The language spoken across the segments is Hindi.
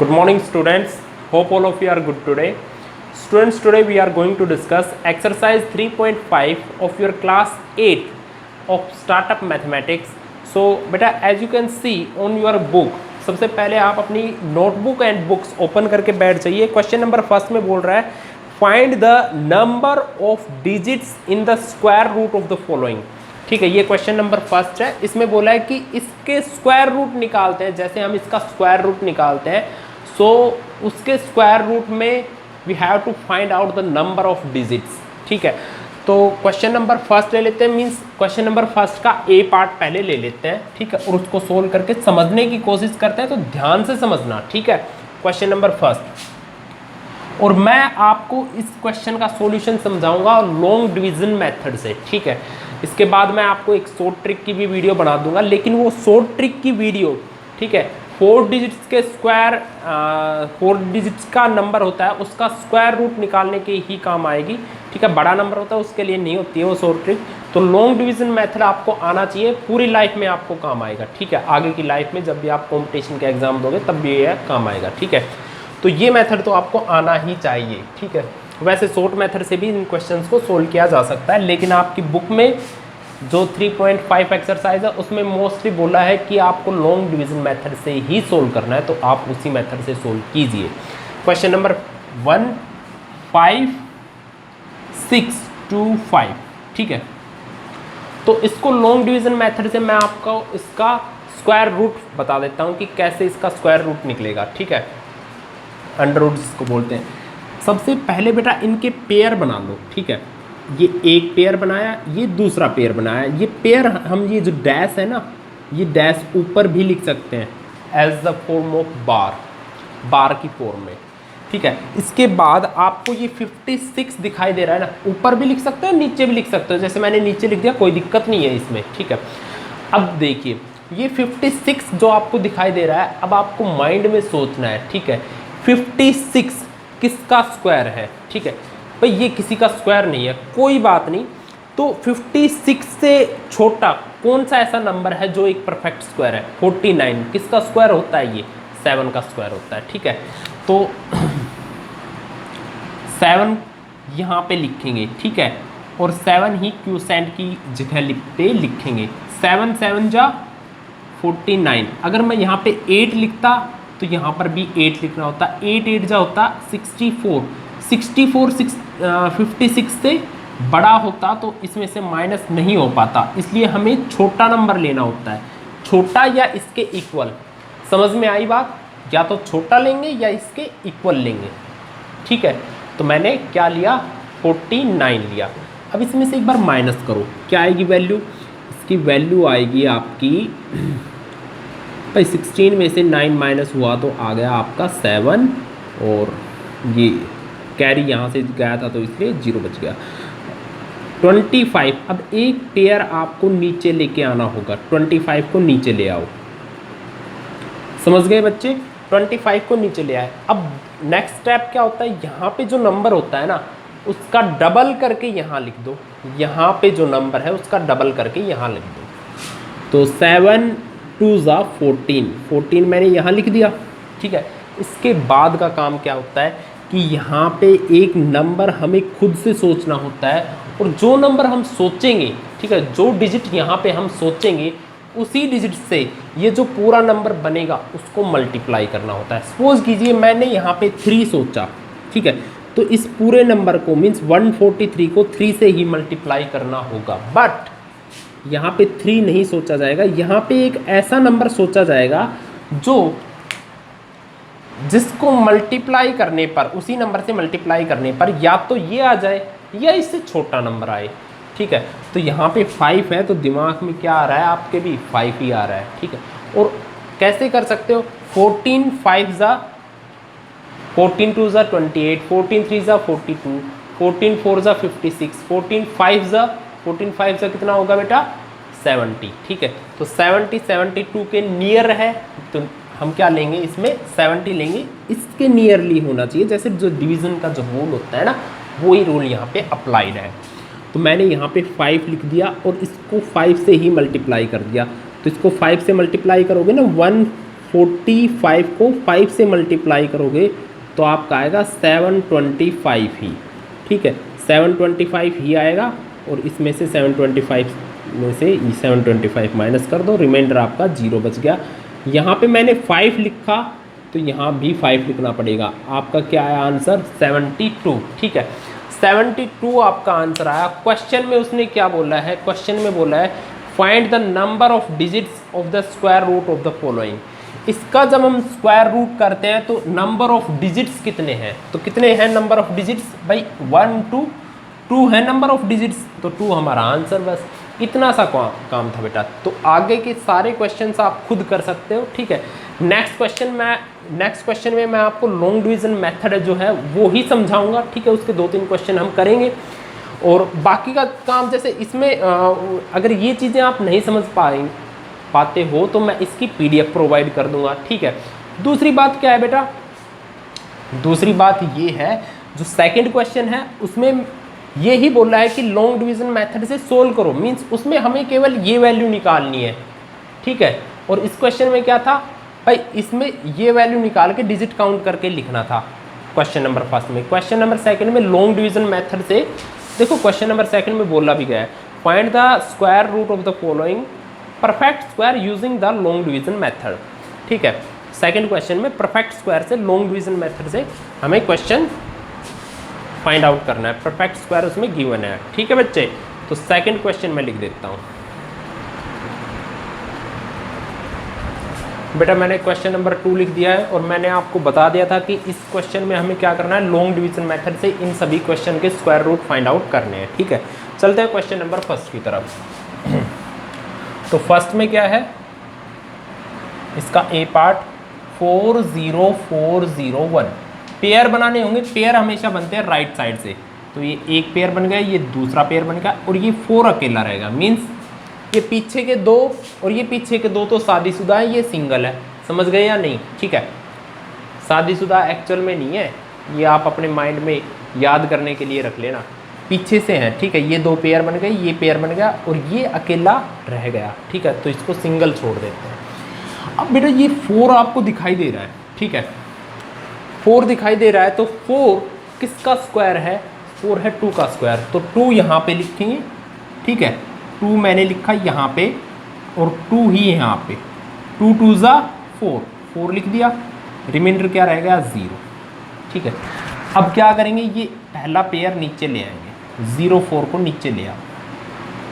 Good morning students, hope all of you are good today. Students, today we are going to discuss exercise 3.5 of your class 8 of startup mathematics. So beta, as you can see on your book, सबसे पहले आप अपनी नोटबुक एंड बुक्स ओपन करके बैठ जाइए। क्वेश्चन नंबर फर्स्ट में बोल रहा है find the number of digits in the square root of the following. ठीक है, ये क्वेश्चन नंबर फर्स्ट है। इसमें बोला है कि इसके स्क्वायर रूट निकालते हैं, जैसे हम इसका स्क्वायर रूट निकालते हैं, सो उसके स्क्वायर रूट में we have to find out the number of digits. ठीक है, तो क्वेश्चन नंबर फर्स्ट ले लेते हैं, मीन्स क्वेश्चन नंबर फर्स्ट का ए पार्ट पहले ले लेते हैं। ठीक है, और उसको सोल्व करके समझने की कोशिश करते हैं, तो ध्यान से समझना। ठीक है, क्वेश्चन नंबर फर्स्ट, और मैं आपको इस क्वेश्चन का सॉल्यूशन समझाऊंगा लॉन्ग डिवीजन मेथड से। ठीक है, इसके बाद मैं आपको एक शॉर्ट ट्रिक की भी वीडियो बना दूंगा, लेकिन वो शॉर्ट ट्रिक की वीडियो, ठीक है, 4 डिजिट्स के स्क्वायर 4 डिजिट्स का नंबर होता है, उसका स्क्वायर रूट निकालने के ही काम आएगी। ठीक है, बड़ा नंबर होता है उसके लिए नहीं होती है वो शॉर्ट ट्रिक। तो लॉन्ग डिवीजन मेथड आपको आना चाहिए, पूरी लाइफ में आपको काम आएगा। ठीक है, आगे की लाइफ में जब भी आप कॉम्पिटिशन के एग्जाम दोगे तब भी ये काम आएगा। ठीक है, तो ये मेथड तो आपको आना ही चाहिए। ठीक है, वैसे शॉर्ट मेथड से भी इन क्वेश्चंस को सोल्व किया जा सकता है, लेकिन आपकी बुक में जो 3.5 एक्सरसाइज है उसमें मोस्टली बोला है कि आपको लॉन्ग डिवीजन मेथड से ही सोल्व करना है, तो आप उसी मेथड से सोल्व कीजिए। Question number 1 5 6 2 5। ठीक है, तो इसको लॉन्ग डिवीजन मेथड से मैं आपको इसका स्क्वायर रूट बता देता हूँ कि कैसे इसका स्क्वायर रूट निकलेगा। ठीक है, अंडर रूट जिसको बोलते हैं। सबसे पहले बेटा इनके पेयर बना लो। ठीक है, ये एक पेयर बनाया, ये दूसरा पेयर बनाया। ये पेयर हम ये जो डैश है ना, ये डैश ऊपर भी लिख सकते हैं as the form of bar की फॉर्म में। ठीक है, इसके बाद आपको ये 56 दिखाई दे रहा है ना, ऊपर भी लिख सकते हो नीचे भी लिख सकते हो, जैसे मैंने नीचे लिख दिया, कोई दिक्कत नहीं है इसमें। ठीक है, अब देखिए ये 56 जो आपको दिखाई दे रहा है, अब आपको माइंड में सोचना है। ठीक है, 56 किसका स्क्वायर है? ठीक है भाई, ये किसी का स्क्वायर नहीं है, कोई बात नहीं। तो 56 से छोटा कौन सा ऐसा नंबर है जो एक परफेक्ट स्क्वायर है? 49 किसका स्क्वायर होता है? ये 7 का स्क्वायर होता है। ठीक है, तो 7 यहाँ पे लिखेंगे। ठीक है, और 7 ही क्यूसेंट की जगह पे लिखेंगे। 7 7 जा 49। अगर मैं यहाँ पे 8 लिखता तो यहाँ पर भी 8 लिखना होता। 8 8 जा होता 64। 56 से बड़ा होता तो इसमें से माइनस नहीं हो पाता, इसलिए हमें छोटा नंबर लेना होता है, छोटा या इसके इक्वल। समझ में आई बात? या तो छोटा लेंगे या इसके इक्वल लेंगे। ठीक है, तो मैंने क्या लिया? 49 लिया। अब इसमें से एक बार माइनस करो, क्या आएगी वैल्यू? इसकी वैल्यू आएगी आपकी भाई 16 में से 9 माइनस हुआ तो आ गया आपका 7, और ये कैरी यहाँ से गया था तो इसलिए 0 बच गया। 25। अब एक पेयर आपको नीचे लेके आना होगा, 25 को नीचे ले आओ। समझ गए बच्चे? 25 को नीचे ले आए। अब नेक्स्ट स्टेप क्या होता है? यहाँ पे जो नंबर होता है ना, उसका डबल करके यहाँ लिख दो। यहाँ पे जो नंबर है उसका डबल करके यहाँ लिख दो। तो 7 2 जा 14 मैंने यहाँ लिख दिया। ठीक है, इसके बाद का काम क्या होता है कि यहाँ पे एक नंबर हमें खुद से सोचना होता है, और जो नंबर हम सोचेंगे, ठीक है, जो डिजिट यहाँ पे हम सोचेंगे उसी डिजिट से ये जो पूरा नंबर बनेगा उसको मल्टीप्लाई करना होता है। सपोज कीजिए मैंने यहाँ पे 3 सोचा। ठीक है, तो इस पूरे नंबर को मीन्स 143 को 3 से ही मल्टीप्लाई करना होगा, बट यहाँ पे 3 नहीं सोचा जाएगा। यहाँ पे एक ऐसा नंबर सोचा जाएगा जिसको मल्टीप्लाई करने पर, उसी नंबर से मल्टीप्लाई करने पर या तो ये आ जाए या इससे छोटा नंबर आए। ठीक है, तो यहाँ पे 5 है तो दिमाग में क्या आ रहा है आपके? भी 5 ही आ रहा है। ठीक है, और कैसे कर सकते हो? 14 5 जा 14 2 जा 28, 14 3 जा 42, 14 4 जा 56, 14 5 जा कितना होगा बेटा? 70। ठीक है, तो 70 72 के नियर है, तो हम क्या लेंगे? इसमें 70 लेंगे, इसके नियरली होना चाहिए। जैसे जो डिवीज़न का जो रूल होता है ना, वही रूल यहाँ पे अप्लाइड है। तो मैंने यहाँ पे 5 लिख दिया और इसको 5 से ही मल्टीप्लाई कर दिया। तो इसको 5 से मल्टीप्लाई करोगे ना, 45 को 5 से मल्टीप्लाई करोगे तो आपका आएगा 725 ही, ठीक है, 725 ही आएगा। और इसमें से 725 में से 725 माइनस कर दो, रिमाइंडर आपका 0 बच गया। यहाँ पे मैंने 5 लिखा तो यहाँ भी 5 लिखना पड़ेगा। आपका क्या आया आंसर? 72, ठीक है, 72 आपका आंसर आया। क्वेश्चन में उसने क्या बोला है? क्वेश्चन में बोला है find the number of digits of the square root of the following. इसका जब हम स्क्वायर रूट करते हैं तो नंबर ऑफ डिजिट्स कितने हैं? तो कितने हैं नंबर ऑफ डिजिट्स भाई? 1 2 2 है नंबर ऑफ डिजिट्स, तो 2 हमारा आंसर। बस इतना सा काम था बेटा। तो आगे के सारे क्वेश्चंस आप खुद कर सकते हो, ठीक है। नेक्स्ट क्वेश्चन में मैं आपको लॉन्ग डिवीजन मेथड जो है वो ही समझाऊंगा, ठीक है। उसके 2-3 क्वेश्चन हम करेंगे और बाकी का काम जैसे इसमें अगर ये चीज़ें आप नहीं समझ पाते हो तो मैं इसकी PDF प्रोवाइड कर दूंगा, ठीक है। दूसरी बात क्या है बेटा? दूसरी बात ये है, जो सेकंड क्वेश्चन है उसमें ये ही बोल रहा है कि लॉन्ग डिवीजन मेथड से सोल्व करो, मींस उसमें हमें केवल ये वैल्यू निकालनी है, ठीक है। और इस क्वेश्चन में क्या था भाई? इसमें ये वैल्यू निकाल के डिजिट काउंट करके लिखना था क्वेश्चन नंबर फर्स्ट में। क्वेश्चन नंबर सेकंड में लॉन्ग डिवीजन मेथड से, देखो क्वेश्चन नंबर सेकंड में बोला भी गया है find the square root of the following perfect square using the long division method, ठीक है। सेकंड क्वेश्चन में परफेक्ट स्क्वायर से, लॉन्ग डिवीजन मेथड से हमें क्वेश्चन फाइंड आउट करना है। परफेक्ट स्क्वायर उसमें गिवन है, ठीक है बच्चे। तो सेकंड क्वेश्चन में लिख देता हूँ बेटा। मैंने क्वेश्चन नंबर 2 लिख दिया है और मैंने आपको बता दिया था कि इस क्वेश्चन में हमें क्या करना है, लॉन्ग डिवीजन मेथड से इन सभी क्वेश्चन के स्क्वायर रूट फाइंड आउट करने हैं, ठीक है। चलते हैं क्वेश्चन नंबर फर्स्ट की तरफ। तो फर्स्ट में क्या है, इसका ए पार्ट 40401 पेयर बनाने होंगे। पेयर हमेशा बनते हैं राइट साइड से, तो ये एक पेयर बन गया, ये दूसरा पेयर बन गया और ये 4 अकेला रहेगा। मीन्स ये पीछे के 2 और ये पीछे के 2 तो शादीशुदा है, ये सिंगल है। समझ गए या नहीं? ठीक है, शादीशुदा एक्चुअल में नहीं है, ये आप अपने माइंड में याद करने के लिए रख लेना, पीछे से हैं, ठीक है। ये 2 पेयर बन गए, ये पेयर बन गया और ये अकेला रह गया, ठीक है। तो इसको सिंगल छोड़ देते हैं। अब बेटा ये 4 आपको दिखाई दे रहा है, ठीक है, 4 दिखाई दे रहा है। तो 4 किसका स्क्वायर है? 4 है 2 का स्क्वायर। तो 2 यहाँ पे लिखेंगे, ठीक है। 2 मैंने लिखा यहाँ पे और 2 ही यहाँ पे, 2 2 ज़ा 4, 4 लिख दिया। रिमाइंडर क्या रहेगा? 0, ठीक है। अब क्या करेंगे, ये पहला पेयर नीचे ले आएंगे, 0 4 को नीचे ले आओ,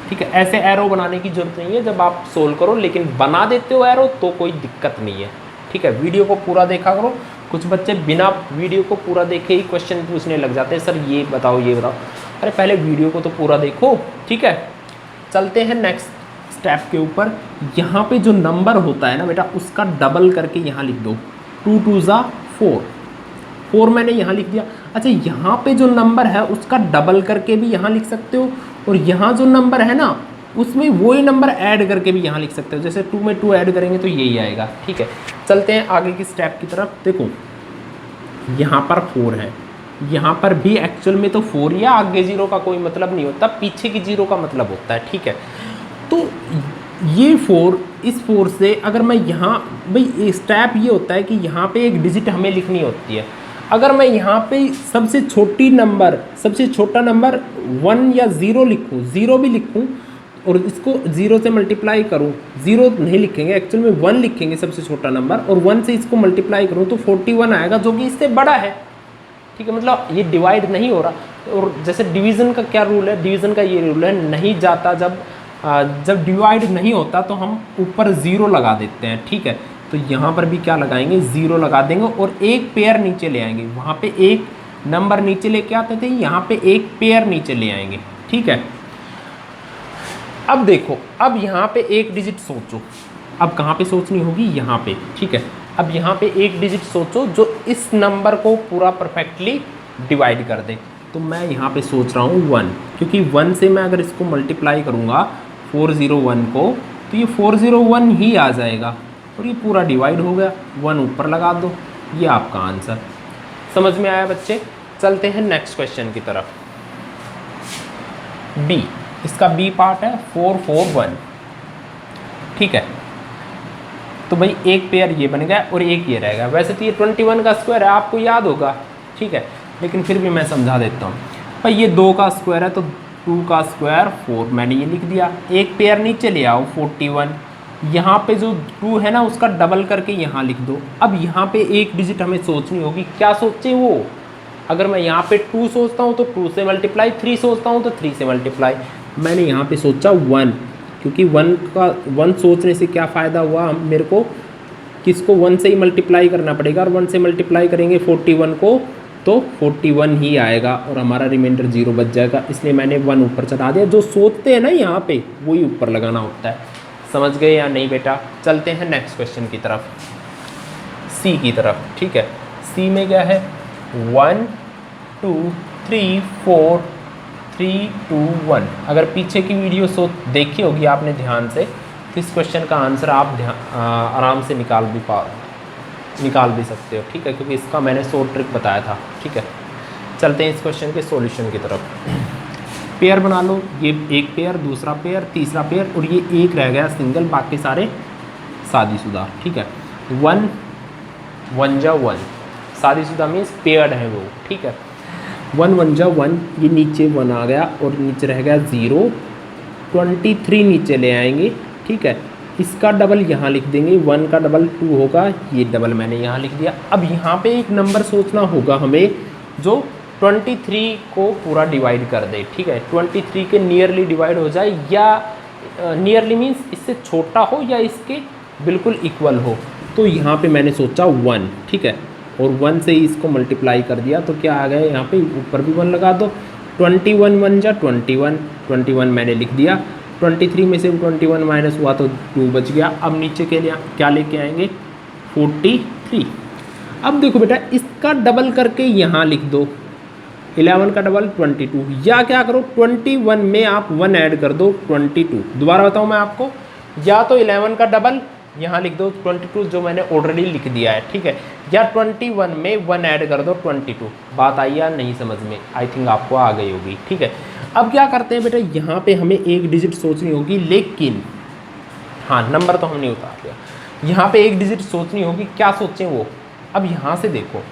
ठीक है। ऐसे एरो बनाने की जरूरत नहीं है जब आप सोल्व करो, लेकिन बना देते हो एरो तो कोई दिक्कत नहीं है, ठीक है। वीडियो को पूरा देखा करो। कुछ बच्चे बिना वीडियो को पूरा देखे ही क्वेश्चन पूछने लग जाते हैं, सर ये बताओ ये बताओ। अरे पहले वीडियो को तो पूरा देखो, ठीक है। चलते हैं नेक्स्ट स्टेप के ऊपर। यहाँ पे जो नंबर होता है ना बेटा, उसका डबल करके यहाँ लिख दो। 2 2 ज़ा 4, 4 मैंने यहाँ लिख दिया। अच्छा, यहाँ पे जो नंबर है उसका डबल करके भी यहाँ लिख सकते हो, और यहाँ जो नंबर है ना उसमें वही नंबर ऐड करके भी यहाँ लिख सकते हो। जैसे 2 में 2 ऐड करेंगे तो यही आएगा, ठीक है। चलते हैं आगे की स्टेप की तरफ। देखो यहाँ पर 4 है, यहाँ पर भी एक्चुअल में तो 4 या आगे 0 का कोई मतलब नहीं होता, पीछे की 0 का मतलब होता है, ठीक है। तो ये 4, इस 4 से अगर मैं यहाँ, भाई स्टेप ये होता है कि यहाँ पे एक डिजिट हमें लिखनी होती है। अगर मैं यहाँ पे सबसे छोटा नंबर 1 या 0 लिखूँ, 0 भी लिखूँ और इसको 0 से मल्टीप्लाई करूँ, 0 नहीं लिखेंगे एक्चुअल में 1 लिखेंगे सबसे छोटा नंबर, और 1 से इसको मल्टीप्लाई करूँ तो 41 आएगा, जो कि इससे बड़ा है, ठीक है। मतलब ये डिवाइड नहीं हो रहा। और जैसे डिवीज़न का क्या रूल है, डिवीज़न का ये रूल है, नहीं जाता जब डिवाइड नहीं होता तो हम ऊपर 0 लगा देते हैं, ठीक है। तो यहाँ पर भी क्या लगाएंगे, 0 लगा देंगे और एक पेयर नीचे ले आएंगे। वहाँ पे एक नंबर नीचे लेके आते थे, यहाँ पे एक पेयर नीचे ले आएंगे, ठीक है। अब देखो, अब यहाँ पे एक डिजिट सोचो, अब कहाँ पे सोचनी होगी, यहाँ पे, ठीक है। अब यहाँ पे एक डिजिट सोचो जो इस नंबर को पूरा परफेक्टली डिवाइड कर दे। तो मैं यहाँ पे सोच रहा हूँ 1, क्योंकि 1 से मैं अगर इसको मल्टीप्लाई करूँगा 401 को, तो ये 401 ही आ जाएगा और ये पूरा डिवाइड हो गया। 1 ऊपर लगा दो, ये आपका आंसर। समझ में आया बच्चे? चलते हैं नेक्स्ट क्वेश्चन की तरफ। बी, इसका बी पार्ट है 441, ठीक है। तो भाई एक पेयर ये बन गया और एक ये रहेगा। वैसे तो ये 21 का स्क्वायर है, आपको याद होगा, ठीक है, लेकिन फिर भी मैं समझा देता हूँ। भाई ये 2 का स्क्वायर है तो 2 का स्क्वायर 4, मैंने ये लिख दिया। एक पेयर नीचे ले आओ 41, यहाँ पे जो 2 है ना उसका डबल करके यहाँ लिख दो। अब यहाँ पे एक डिजिट हमें सोचनी होगी, क्या सोचें वो। अगर मैं यहाँ पे 2 सोचता हूँ तो 2 से मल्टीप्लाई, 3 सोचता हूँ तो 3 से मल्टीप्लाई। मैंने यहाँ पे सोचा 1, क्योंकि 1 सोचने से क्या फ़ायदा हुआ मेरे को, किसको 1 से ही मल्टीप्लाई करना पड़ेगा, और 1 से मल्टीप्लाई करेंगे 41 को तो 41 ही आएगा और हमारा रिमाइंडर 0 बच जाएगा। इसलिए मैंने 1 ऊपर चढ़ा दिया। जो सोचते हैं ना यहाँ पे वही ऊपर लगाना होता है। समझ गए या नहीं बेटा? चलते हैं नेक्स्ट क्वेश्चन की तरफ, सी की तरफ, ठीक है। सी में क्या है, 1 2 3 4 3 2 1। अगर पीछे की वीडियो देखी होगी आपने ध्यान से, तो इस क्वेश्चन का आंसर आप आराम से निकाल भी सकते हो, ठीक है, क्योंकि इसका मैंने शॉर्ट ट्रिक बताया था, ठीक है। चलते हैं इस क्वेश्चन के सॉल्यूशन की तरफ। पेयर बना लो, ये एक पेयर, दूसरा पेयर, तीसरा पेयर, और ये एक रह गया सिंगल, बाकी सारे शादीशुदा, ठीक है। 1 1 जा 1, शादीशुदा मीन्स पेयर्ड है वो, ठीक है। 1 1 जा 1, ये नीचे 1 आ गया और नीचे रह गया 0, 23 नीचे ले आएंगे, ठीक है। इसका डबल यहाँ लिख देंगे, 1 का डबल 2 होगा, ये डबल मैंने यहाँ लिख दिया। अब यहाँ पे एक नंबर सोचना होगा हमें जो 23 को पूरा डिवाइड कर दे, ठीक है, 23 के नियरली डिवाइड हो जाए, या नियरली मीन्स इससे छोटा हो या इसके बिल्कुल इक्वल हो। तो यहाँ पे मैंने सोचा 1, ठीक है, और 1 से ही इसको मल्टीप्लाई कर दिया तो क्या आ गया, यहाँ पे ऊपर भी 1 लगा दो। 21 1 जा 21, 21 मैंने लिख दिया। 23 में से 21 माइनस हुआ तो 2 बच गया। अब नीचे के लिए क्या लेके आएंगे, 43। अब देखो बेटा, इसका डबल करके यहाँ लिख दो, 11 का डबल 22, या क्या करो 21 में आप 1 ऐड कर दो 22। दोबारा बताऊँ मैं आपको, या तो 11 का डबल यहाँ लिख दो 22 जो मैंने ऑलरेडी लिख दिया है, ठीक है, या 21 में 1 ऐड कर दो 22। बात आई या नहीं समझ में? आई थिंक आपको आ गई होगी, ठीक है। अब क्या करते हैं बेटा, यहाँ पे हमें एक डिजिट सोचनी होगी, लेकिन हाँ नंबर तो हमने उतार दिया, यहाँ पे एक डिजिट सोचनी होगी। क्या सोचें वो? अब यहाँ से देखो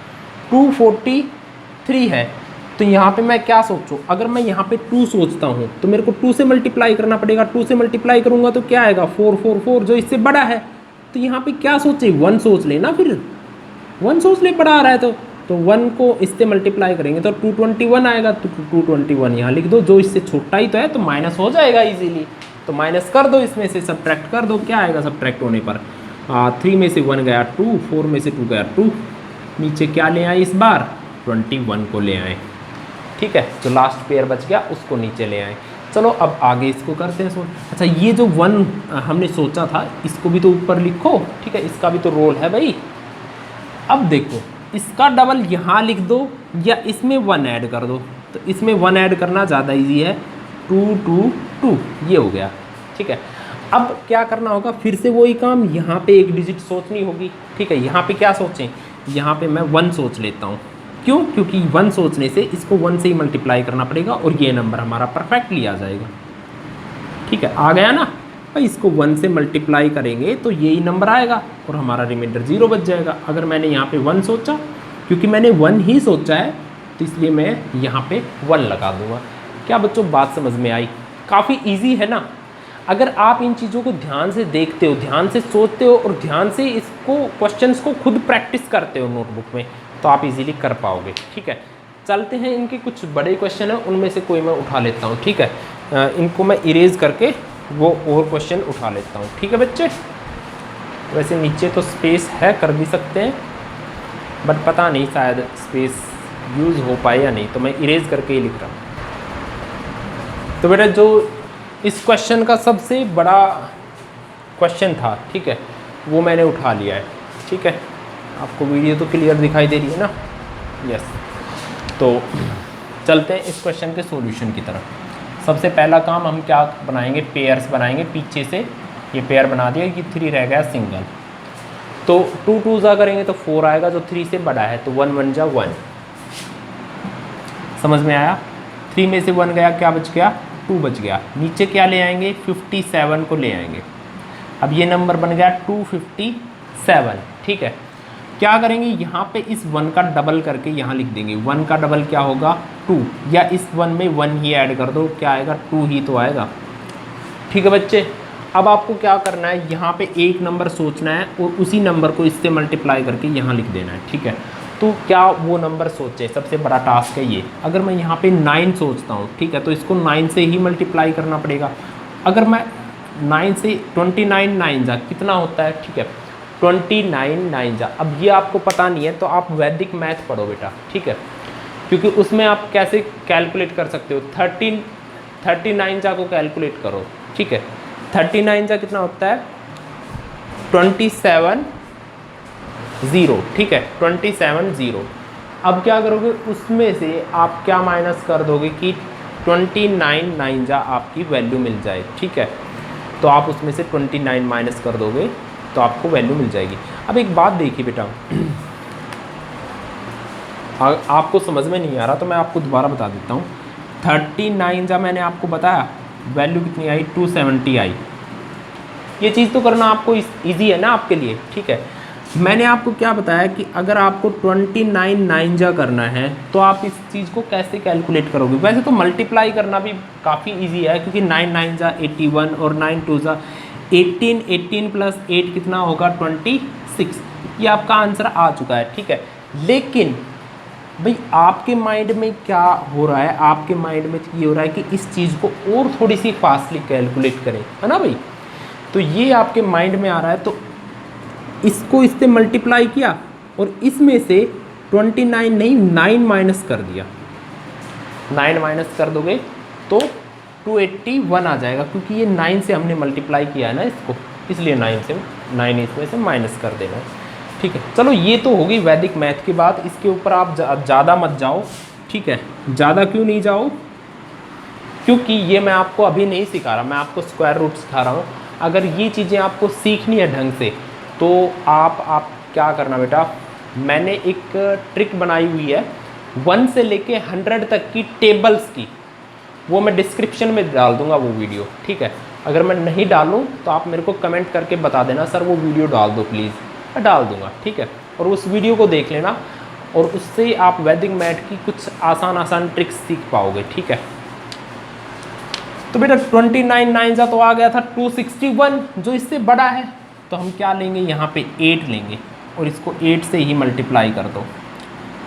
243 है, तो यहाँ पे मैं क्या सोचूं? अगर मैं यहाँ पे 2 सोचता हूँ तो मेरे को 2 से मल्टीप्लाई करना पड़ेगा। 2 से मल्टीप्लाई करूँगा तो क्या आएगा, 4 4 4, जो इससे बड़ा है। तो यहाँ पे क्या सोचे, 1 सोच लेना, फिर 1 सोच ले, बड़ा आ रहा है तो 1 को इससे मल्टीप्लाई करेंगे तो 221 आएगा, तो 221 यहाँ लिख दो। जो इससे छोटा ही तो है तो माइनस हो जाएगा इजीली, तो माइनस कर दो, इसमें से सब्ट्रैक्ट कर दो। क्या आएगा सब्ट्रैक्ट होने पर, 3 में से 1 गया 2, 4 में से 2 गया 2, नीचे क्या ले आए इस बार, 21 को ले आए, ठीक है। जो लास्ट पेयर बच गया उसको नीचे ले आए। चलो अब आगे इसको करते हैं। अच्छा, ये जो 1 हमने सोचा था इसको भी तो ऊपर लिखो, ठीक है, इसका भी तो रोल है भाई। अब देखो, इसका डबल यहाँ लिख दो या इसमें 1 ऐड कर दो, तो इसमें 1 ऐड करना ज़्यादा इजी है, 2 2 2, ये हो गया, ठीक है। अब क्या करना होगा, फिर से वही काम, यहाँ पे एक डिजिट सोचनी होगी, ठीक है। यहाँ पे क्या सोचें, यहाँ पे मैं 1 सोच लेता हूँ। क्यों? क्योंकि 1 सोचने से इसको 1 से ही मल्टीप्लाई करना पड़ेगा और ये नंबर हमारा परफेक्टली आ जाएगा, ठीक है। आ गया ना भाई, इसको 1 से मल्टीप्लाई करेंगे तो यही नंबर आएगा और हमारा रिमाइंडर 0 बच जाएगा। अगर मैंने यहाँ पे 1 सोचा, क्योंकि मैंने 1 ही सोचा है तो इसलिए मैं यहाँ पे 1 लगा दूंगा। क्या बच्चों बात समझ में आई? काफ़ी ईजी है ना। अगर आप इन चीज़ों को ध्यान से देखते हो, ध्यान से सोचते हो और ध्यान से इसको क्वेश्चंस को खुद प्रैक्टिस करते हो नोटबुक में, तो आप इजीली कर पाओगे, ठीक है। चलते हैं, इनके कुछ बड़े क्वेश्चन हैं, उनमें से कोई मैं उठा लेता हूँ, ठीक है। इनको मैं इरेज करके वो और क्वेश्चन उठा लेता हूँ, ठीक है बच्चे। वैसे नीचे तो स्पेस है, कर भी सकते हैं, बट पता नहीं शायद स्पेस यूज़ हो पाए या नहीं, तो मैं इरेज करके ही लिख रहा हूँ। तो बेटा जो इस क्वेश्चन का सबसे बड़ा क्वेश्चन था, ठीक है, वो मैंने उठा लिया है, ठीक है। आपको वीडियो तो क्लियर दिखाई दे रही है ना? यस। तो चलते हैं इस क्वेश्चन के सॉल्यूशन की तरफ। सबसे पहला काम हम क्या बनाएंगे, पेयर्स बनाएंगे। पीछे से ये पेयर बना दिया, ये 3 रह गया सिंगल, तो 2 2 जा करेंगे तो 4 आएगा, जो 3 से बड़ा है, तो 1 1 जा 1। समझ में आया? 3 में से 1 गया, क्या बच गया, 2 बच गया। नीचे क्या ले आएंगे, 57 को ले आएंगे। अब ये नंबर बन गया 257। 7, ठीक है। क्या करेंगे, यहाँ पे इस 1 का डबल करके यहाँ लिख देंगे। 1 का डबल क्या होगा 2, या इस 1 में 1 ही ऐड कर दो, क्या आएगा 2 ही तो आएगा, ठीक है बच्चे। अब आपको क्या करना है, यहाँ पे एक नंबर सोचना है और उसी नंबर को इससे मल्टीप्लाई करके यहाँ लिख देना है, ठीक है। तो क्या वो नंबर सोचे, सबसे बड़ा टास्क है ये। अगर मैं यहाँ पे 9 सोचता हूँ, ठीक है, तो इसको 9 से ही मल्टीप्लाई करना पड़ेगा। अगर मैं 9 से 29 9 जा कितना होता है, ठीक है, 29 9 जा। अब ये आपको पता नहीं है तो आप वैदिक मैथ पढ़ो बेटा, ठीक है, क्योंकि उसमें आप कैसे कैलकुलेट कर सकते हो। 39 जा को कैलकुलेट करो, ठीक है। 39 जा कितना होता है 27 0, ठीक है, 27 0। अब क्या करोगे, उसमें से आप क्या माइनस कर दोगे कि 29 9 जा आपकी वैल्यू मिल जाए, ठीक है। तो आप उसमें से 29 माइनस कर दोगे तो आपको वैल्यू मिल जाएगी। अब एक बात देखिए बेटा, आपको समझ में नहीं आ रहा तो मैं आपको दोबारा बता देता हूँ। 39 जा मैंने आपको बताया वैल्यू कितनी आई, 270 आई। ये चीज़ तो करना आपको इजी है ना आपके लिए, ठीक है। मैंने आपको क्या बताया कि अगर आपको 29 9 जा करना है तो आप इस चीज़ को कैसे कैलकुलेट करोगे। वैसे तो मल्टीप्लाई करना भी काफ़ी इजी है, क्योंकि 9 9 जा 81 और 9 2 जा 18, 18 प्लस 8 कितना होगा 26। ये आपका आंसर आ चुका है, ठीक है। लेकिन भाई आपके माइंड में क्या हो रहा है, आपके माइंड में ये हो रहा है कि इस चीज़ को और थोड़ी सी फास्टली कैलकुलेट करें, है ना भाई। तो ये आपके माइंड में आ रहा है, तो इसको इससे मल्टीप्लाई किया और इसमें से 29 नहीं 9 माइनस कर दिया। 9 माइनस कर दोगे तो 281 आ जाएगा, क्योंकि ये 9 से हमने मल्टीप्लाई किया है ना इसको, इसलिए 9 इसमें से माइनस कर देना है, ठीक है। चलो ये तो हो गई वैदिक मैथ की बात, इसके ऊपर आप ज़्यादा मत जाओ, ठीक है। ज़्यादा क्यों नहीं जाओ, क्योंकि ये मैं आपको अभी नहीं सिखा रहा, मैं आपको स्क्वायर रूट सिखा रहा हूँ। अगर ये चीज़ें आपको सीखनी है ढंग से तो आप क्या करना बेटा, मैंने एक ट्रिक बनाई हुई है 1 से लेके 100 तक की टेबल्स की, वो मैं डिस्क्रिप्शन में डाल दूंगा वो वीडियो, ठीक है। अगर मैं नहीं डालूँ तो आप मेरे को कमेंट करके बता देना सर वो वीडियो डाल दो प्लीज़, मैं डाल दूंगा, ठीक है। और उस वीडियो को देख लेना और उससे आप वैदिक मैथ की कुछ आसान ट्रिक्स सीख पाओगे, ठीक है। तो बेटा 29 9 जा तो आ गया था 261, जो इससे बड़ा है तो हम क्या लेंगे, यहाँ पे 8 लेंगे और इसको 8 से ही मल्टीप्लाई कर दो।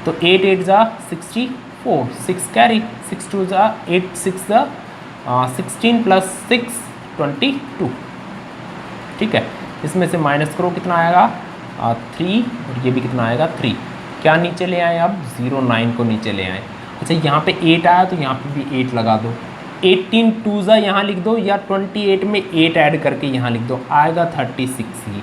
तो 8 8 जा 64, 6 कैरी, 6 2 जा 8, 6 जा 16 प्लस 6 22, ठीक है। इसमें से माइनस करो कितना आएगा 3, और ये भी कितना आएगा 3। क्या नीचे ले आए, अब 09 को नीचे ले आए। अच्छा यहाँ पे 8 आया तो यहाँ पे भी 8 लगा दो। 18 2 जा यहाँ लिख दो, या 28 में 8 ऐड करके यहाँ लिख दो, आएगा 36 ही।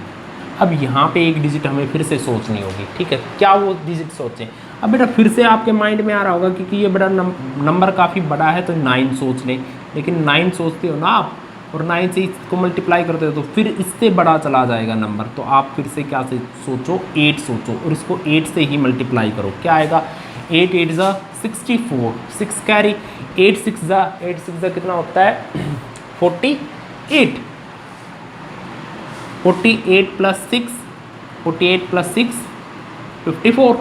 अब यहाँ पे एक डिजिट हमें फिर से सोचनी होगी, ठीक है। क्या वो डिजिट सोचें, अब बेटा फिर से आपके माइंड में आ रहा होगा क्योंकि ये बड़ा नंबर काफ़ी बड़ा है तो 9 सोच लें, लेकिन 9 सोचते हो ना आप और 9 से इसको मल्टीप्लाई करते हो तो फिर इससे बड़ा चला जाएगा नंबर, तो आप फिर से क्या से सोचो 8 सोचो और इसको 8 से ही मल्टीप्लाई करो। क्या आएगा 8 8 जा 64, 6 कैरी, 8 6 जा कितना होता है 48, 48 प्लस 6, 48 प्लस 6 54,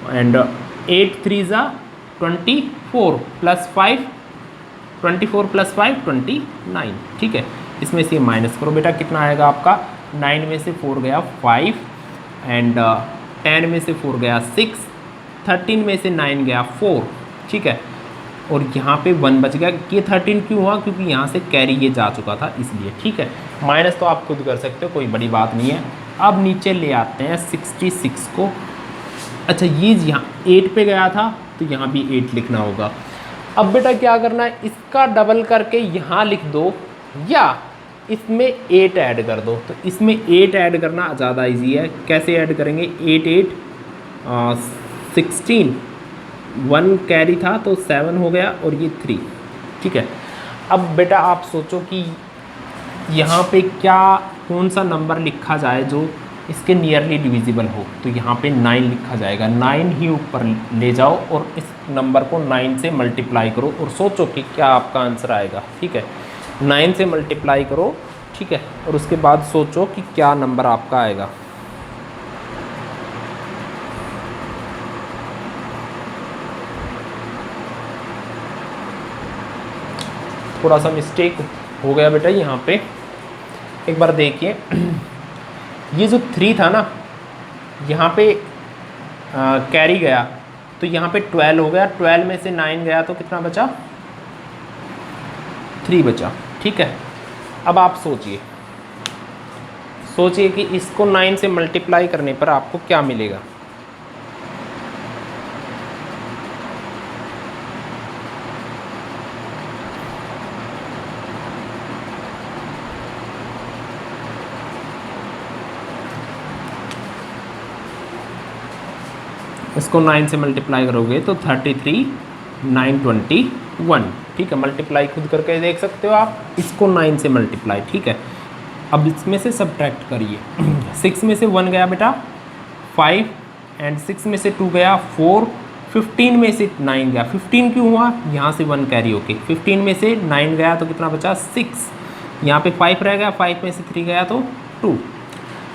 एंड 8 3 जा 24 प्लस 5, 24 प्लस 5 29, ठीक है। इसमें से माइनस करो बेटा, कितना आएगा आपका 9 में से 4 गया 5, एंड 10 में से 4 गया 6, 13 में से 9 गया 4, ठीक है। और यहाँ पे 1 बच गया। ये 13 क्यों हुआ, क्योंकि यहाँ से कैरी ये जा चुका था इसलिए, ठीक है। माइनस तो आप खुद कर सकते हो, कोई बड़ी बात नहीं है। अब नीचे ले आते हैं 66 को। अच्छा ये यहाँ 8 पे गया था तो यहाँ भी 8 लिखना होगा। अब बेटा क्या करना है, इसका डबल करके यहाँ लिख दो या इसमें 8 ऐड कर दो। तो इसमें 8 ऐड करना ज़्यादा इजी है। कैसे ऐड करेंगे, 8 8 16, 1 कैरी था तो 7 हो गया और ये 3, ठीक है। अब बेटा आप सोचो कि यहाँ पे क्या कौन सा नंबर लिखा जाए जो इसके नियरली डिविजिबल हो, तो यहाँ पे 9 लिखा जाएगा। 9 ही ऊपर ले जाओ और इस नंबर को 9 से मल्टीप्लाई करो और सोचो कि क्या आपका आंसर आएगा, ठीक है। 9 से मल्टीप्लाई करो ठीक है, और उसके बाद सोचो कि क्या नंबर आपका आएगा। थोड़ा सा मिस्टेक हो गया बेटा यहाँ पे, एक बार देखिए। ये जो 3 था ना, यहाँ पे कैरी गया तो यहाँ पे 12 हो गया, 12 में से 9 गया तो कितना बचा, 3 बचा। ठीक है, अब आप सोचिए कि इसको 9 से मल्टीप्लाई करने पर आपको क्या मिलेगा। इसको 9 से मल्टीप्लाई करोगे तो 33, 9, 21। ठीक है, मल्टीप्लाई खुद करके देख सकते हो आप, इसको 9 से मल्टीप्लाई। ठीक है, अब इसमें से सब्ट्रैक्ट करिए। 6 में से 1 गया बेटा 5, एंड 6 में से 2 गया 4, 15 में से 9 गया। 15 क्यों हुआ, यहाँ से 1 कैरी होके 15 में से 9 गया तो कितना बचा 6, यहाँ पे 5 रह गया, 5 में से 3 गया तो 2।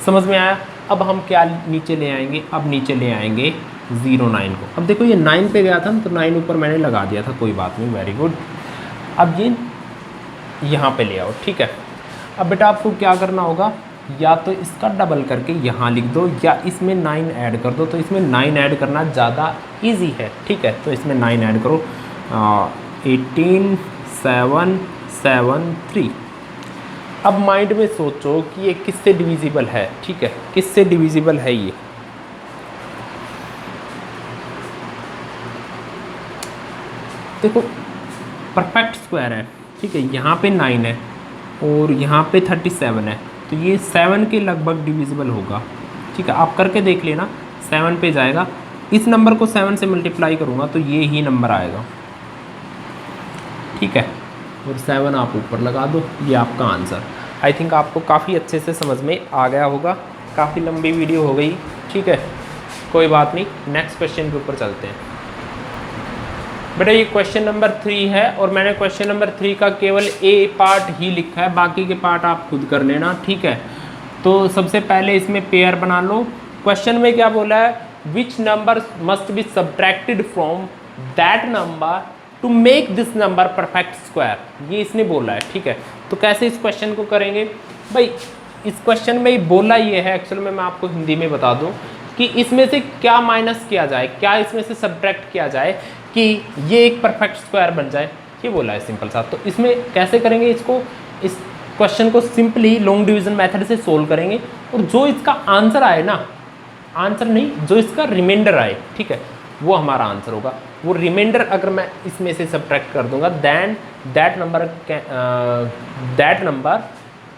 समझ में आया। अब हम क्या नीचे ले आएंगे, अब नीचे ले आएंगे 09 को। अब देखो ये 9 पे गया था ना, तो 9 ऊपर मैंने लगा दिया था, कोई बात नहीं, वेरी गुड। अब ये यहाँ पे ले आओ। ठीक है, अब बेटा आपको क्या करना होगा, या तो इसका डबल करके यहाँ लिख दो, या इसमें 9 ऐड कर दो। तो इसमें 9 ऐड करना ज़्यादा इजी है। ठीक है, तो इसमें 9 ऐड करो, 18, 7, 7, 3। अब माइंड में सोचो कि ये किससे डिविजिबल है। ठीक है, किससे डिविजिबल है ये, देखो परफेक्ट स्क्वायर है। ठीक है, यहाँ पे 9 है और यहाँ पे 37 है, तो ये 7 के लगभग डिविजिबल होगा। ठीक है, आप करके देख लेना, 7 पे जाएगा। इस नंबर को 7 से मल्टीप्लाई करूँगा तो ये ही नंबर आएगा। ठीक है, और 7 आप ऊपर लगा दो, ये आपका आंसर। आई थिंक आपको काफ़ी अच्छे से समझ में आ गया होगा। काफ़ी लंबी वीडियो हो गई। ठीक है, कोई बात नहीं, नेक्स्ट क्वेश्चन के ऊपर चलते हैं। बेटा ये क्वेश्चन नंबर 3 है, और मैंने क्वेश्चन नंबर 3 का केवल ए पार्ट ही लिखा है, बाकी के पार्ट आप खुद कर लेना। ठीक है, तो सबसे पहले इसमें पेयर बना लो। क्वेश्चन में क्या बोला है, which number must be subtracted from that number to make this number perfect square, ये इसने बोला है। ठीक है, तो कैसे इस क्वेश्चन को करेंगे भाई, इस क्वेश्चन में बोला ये है, एक्चुअल में मैं आपको हिंदी में बता दूं कि इसमें से क्या माइनस किया जाए, क्या इसमें से सब्ट्रैक्ट किया जाए कि ये एक परफेक्ट स्क्वायर बन जाए, ये बोला है सिंपल सा। तो इसमें कैसे करेंगे इसको, इस क्वेश्चन को सिंपली लॉन्ग डिवीजन मेथड से सोल्व करेंगे, और जो इसका आंसर आए ना, आंसर नहीं, जो इसका रिमाइंडर आए, ठीक है, वो हमारा आंसर होगा। वो रिमाइंडर अगर मैं इसमें से सब्ट्रैक्ट कर दूंगा, then that number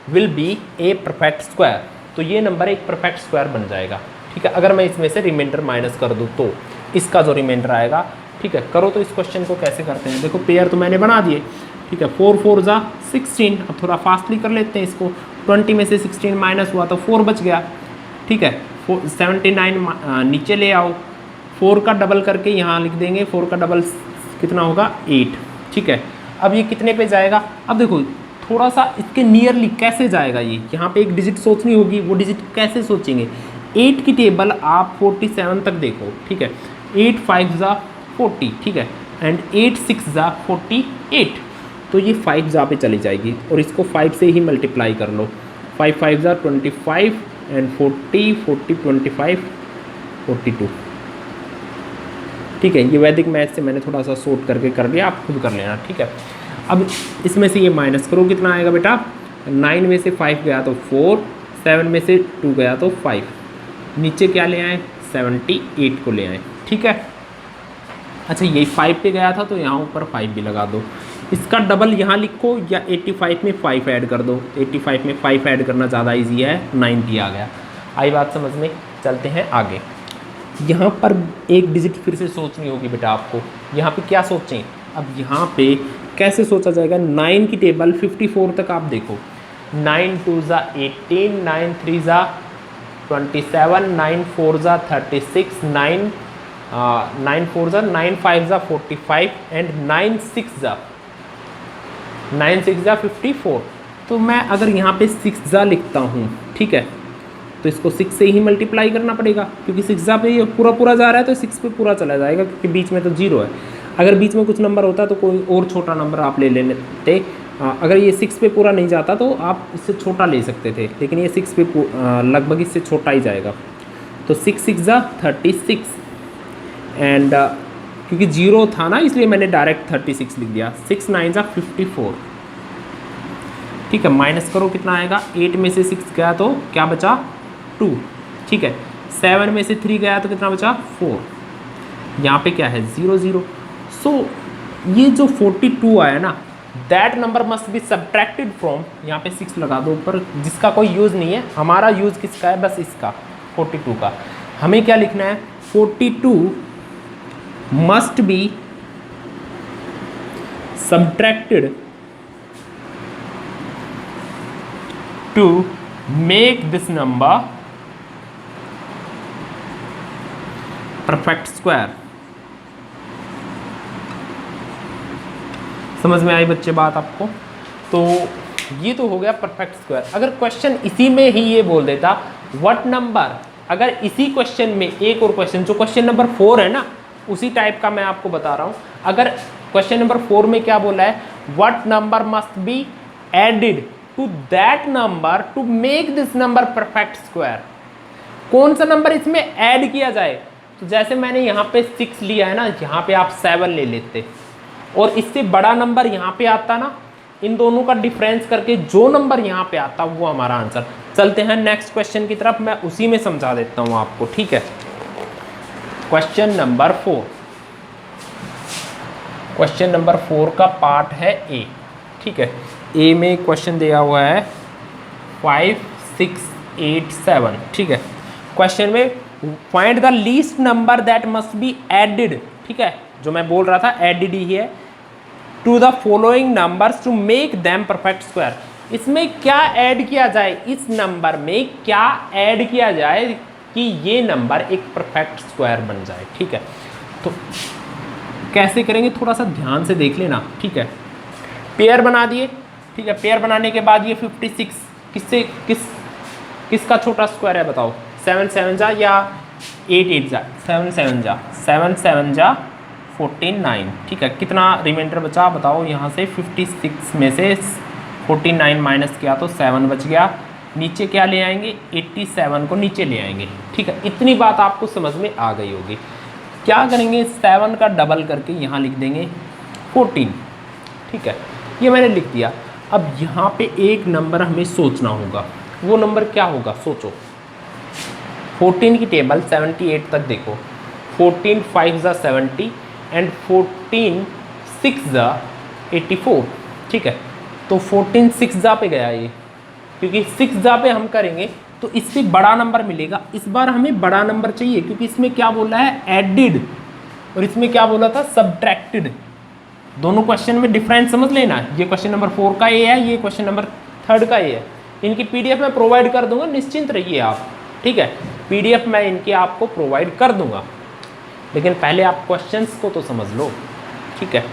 will be a perfect square, तो ये नंबर एक परफेक्ट स्क्वायर बन जाएगा। ठीक है, अगर मैं इसमें से रिमाइंडर माइनस कर दूँ तो इसका जो रिमाइंडर आएगा। ठीक है, करो तो इस क्वेश्चन को कैसे करते हैं। देखो पेयर तो मैंने बना दिए। ठीक है, 4 4 जा 16। अब थोड़ा फास्टली कर लेते हैं इसको। 20 में से 16 माइनस हुआ तो 4 बच गया। ठीक है, 79 नीचे ले आओ, 4 का डबल करके यहाँ लिख देंगे, 4 का डबल कितना होगा 8। ठीक है, अब ये कितने पे जाएगा, अब देखो थोड़ा सा इसके नियरली कैसे जाएगा ये, यहाँ पे एक डिजिट सोचनी होगी, वो डिजिट कैसे सोचेंगे। 8 की टेबल आप 47 तक देखो। ठीक है, 8 5 जा 40। ठीक है, एंड 8 6 जा 48, तो ये 5 जा पे चली जाएगी, और इसको 5 से ही मल्टीप्लाई कर लो। 5 5 जा 25, एंड 40 40 25 42। ठीक है, ये वैदिक मैथ से मैंने थोड़ा सा शॉर्ट करके कर लिया, आप खुद कर लेना। ठीक है, अब इसमें से ये माइनस करो, कितना आएगा बेटा, 9 में से 5 गया तो 4, 7 में से 2 गया तो 5, नीचे क्या ले आए 78 को ले आए। ठीक है, अच्छा यही 5 पे गया था तो यहाँ ऊपर 5 भी लगा दो। इसका डबल यहाँ लिखो, या 85 में 5 ऐड कर दो। 85 में 5 ऐड करना ज़्यादा इजी है, 90 आ गया। आई बात समझ में, चलते हैं आगे। यहाँ पर एक डिजिट फिर से सोचनी होगी बेटा आपको। यहाँ पे क्या सोचें, अब यहाँ पे कैसे सोचा जाएगा। 9 की टेबल 54 तक आप देखो। 9 2 जा 18, 9 3 जा 27, 9 4 जा 36, 9 4 जा 9 5 जा 45, एंड 9 6 जा 54। तो मैं अगर यहाँ पे 6 लिखता हूँ, ठीक है, तो इसको 6 से ही मल्टीप्लाई करना पड़ेगा, क्योंकि 6 पे ये पूरा पूरा जा रहा है तो 6 पे पूरा चला जाएगा, क्योंकि बीच में तो 0 है। अगर बीच में कुछ नंबर होता तो कोई और छोटा नंबर आप ले लेते। अगर ये 6 पे पूरा नहीं जाता तो आप इससे छोटा ले सकते थे, लेकिन ये 6 पे लगभग इससे छोटा ही जाएगा। तो 6 6 36 एंड क्योंकि 0 था ना, इसलिए मैंने डायरेक्ट 36 लिख दिया। 6 9 54, ठीक है। माइनस करो कितना आएगा, 8 में से 6 गया तो क्या बचा, 2, ठीक है। 7 में से 3 गया तो कितना बचा, 4। यहाँ पे क्या है, 0 0। सो ये जो 42 आया ना, that number must be subtracted from, यहाँ पे 6 लगा दो ऊपर, जिसका कोई यूज़ नहीं है। हमारा यूज़ किसका है, बस इसका 42 का। हमें क्या लिखना है, 42 must be subtracted to make this number perfect square। समझ में आई बच्चे बात आपको? तो ये तो हो गया परफेक्ट स्क्वायर। अगर क्वेश्चन इसी में ही ये बोल देता व्हाट नंबर, अगर इसी क्वेश्चन में एक और क्वेश्चन जो क्वेश्चन नंबर 4 है ना, उसी टाइप का मैं आपको बता रहा हूं। अगर क्वेश्चन नंबर 4 में क्या बोला है, what number must be added to that number to make this number perfect square, कौन सा नंबर इसमें ऐड किया जाए। तो जैसे मैंने यहाँ पे 6 लिया है ना, यहाँ पे आप 7 ले लेते और इससे बड़ा नंबर यहाँ पे आता ना, इन दोनों का डिफरेंस करके जो नंबर यहाँ पे आता वो हमारा आंसर। चलते हैं नेक्स्ट क्वेश्चन की तरफ, मैं उसी में समझा देता हूँ आपको, ठीक है। क्वेश्चन नंबर 4, क्वेश्चन नंबर 4 का पार्ट है ए, ठीक है। ए में क्वेश्चन दिया हुआ है 5 6 8 7, ठीक है। क्वेश्चन में find the least number that must be added, ठीक है, जो मैं बोल रहा था एडेड ही है, to the following numbers to make them perfect square. इसमें क्या ऐड किया जाए, इस नंबर में क्या ऐड किया जाए कि ये नंबर एक परफेक्ट स्क्वायर बन जाए, ठीक है। तो कैसे करेंगे, थोड़ा सा ध्यान से देख लेना, ठीक है। पेयर बना दिए, ठीक है। पेयर बनाने के बाद ये 56 किसका छोटा स्क्वायर है बताओ, 7 7 जा या 8 8 जा, 7 7 जा, 7 7 जा 49, ठीक है। कितना रिमाइंडर बचा बताओ, यहाँ से 56 में से 49 माइनस किया तो 7 बच गया। नीचे क्या ले आएंगे, 87 को नीचे ले आएंगे, ठीक है। इतनी बात आपको समझ में आ गई होगी। क्या करेंगे, 7 का डबल करके यहाँ लिख देंगे 14, ठीक है। ये मैंने लिख दिया। अब यहाँ पे एक नंबर हमें सोचना होगा, वो नंबर क्या होगा, सोचो। 14 की टेबल 78 तक देखो, 14 5 जा 70 एंड 14 6 जा 84, ठीक है। तो 14 6 जा पे गया ये, क्योंकि 6 जा पे हम करेंगे तो इससे बड़ा नंबर मिलेगा। इस बार हमें बड़ा नंबर चाहिए, क्योंकि इसमें क्या बोला है, एडिड, और इसमें क्या बोला था, सब्ट्रैक्टेड। दोनों क्वेश्चन में डिफरेंस समझ लेना। ये क्वेश्चन नंबर 4 का ए है, ये क्वेश्चन नंबर 3 का ए है। इनकी पीडीएफ मैं प्रोवाइड कर दूंगा, निश्चिंत रहिए आप, ठीक है। पीडीएफ मैं इनकी आपको प्रोवाइड कर दूंगा, लेकिन पहले आप क्वेश्चंस को तो समझ लो, ठीक है।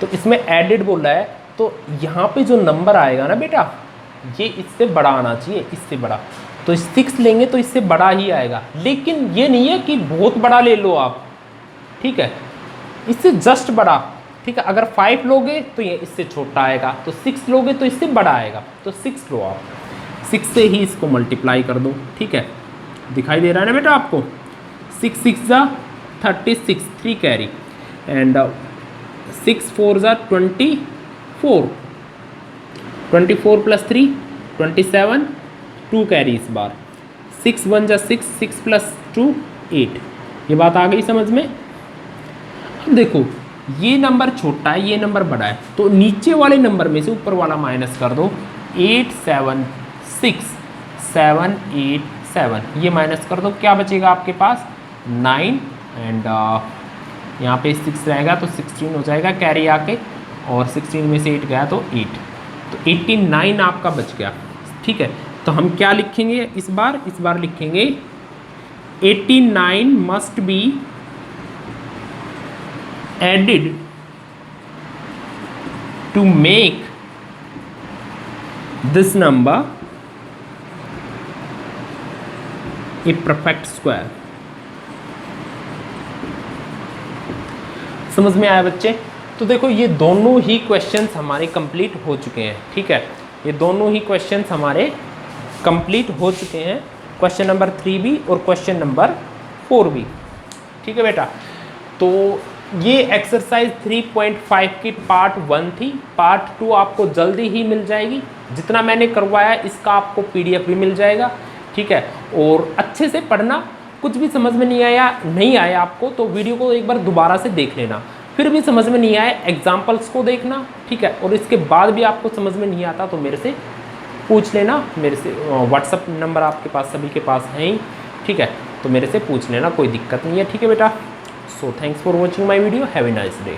तो इसमें एडिड बोल रहा है, तो यहाँ पे जो नंबर आएगा ना बेटा, ये इससे बड़ा आना चाहिए, इससे बड़ा। तो 6 लेंगे तो इससे बड़ा ही आएगा, लेकिन ये नहीं है कि बहुत बड़ा ले लो आप, ठीक है, इससे जस्ट बड़ा, ठीक है। अगर 5 लोगे तो ये इससे छोटा आएगा, तो 6 लोगे तो इससे बड़ा आएगा, तो 6 लो आप, 6 से ही इसको मल्टीप्लाई कर दो, ठीक है। दिखाई दे रहा है ना बेटा आपको, 6 6 जा 36, 3 कैरी एंड 6 4 जा 24, 24 प्लस 3 27, 2 कैरी इस बार, 6 1 जा 6, 6 प्लस 2 8। ये बात आ गई समझ में। अब देखो ये नंबर छोटा है, ये नंबर बड़ा है, तो नीचे वाले नंबर में से ऊपर वाला माइनस कर दो। 8 7 6 7 8 7, ये माइनस कर दो, क्या बचेगा आपके पास 9 एंड यहाँ पे 6 रहेगा तो 16 हो जाएगा कैरी आके, और 16 में से 8 गया तो 8, तो 89 आपका बच गया, ठीक है। तो हम क्या लिखेंगे इस बार लिखेंगे 89 must be added to make this number a perfect square. समझ में आया बच्चे? तो देखो ये दोनों ही क्वेश्चंस हमारे कंप्लीट हो चुके हैं, ठीक है, ये दोनों ही क्वेश्चंस हमारे कंप्लीट हो चुके हैं, क्वेश्चन नंबर 3 भी और क्वेश्चन नंबर 4 भी, ठीक है बेटा। तो ये एक्सरसाइज 3.5 की पार्ट 1 थी। पार्ट 2 आपको जल्दी ही मिल जाएगी। जितना मैंने करवाया इसका आपको PDF भी मिल जाएगा, ठीक है। और अच्छे से पढ़ना, कुछ भी समझ में नहीं आया आपको तो वीडियो को एक बार दोबारा से देख लेना। फिर भी समझ में नहीं आए एग्जाम्पल्स को देखना, ठीक है। और इसके बाद भी आपको समझ में नहीं आता तो मेरे से पूछ लेना, मेरे से व्हाट्सअप नंबर आपके पास सभी के पास है ही, ठीक है। तो मेरे से पूछ लेना, कोई दिक्कत नहीं है, ठीक है बेटा। So thanks for watching my video, have a nice day.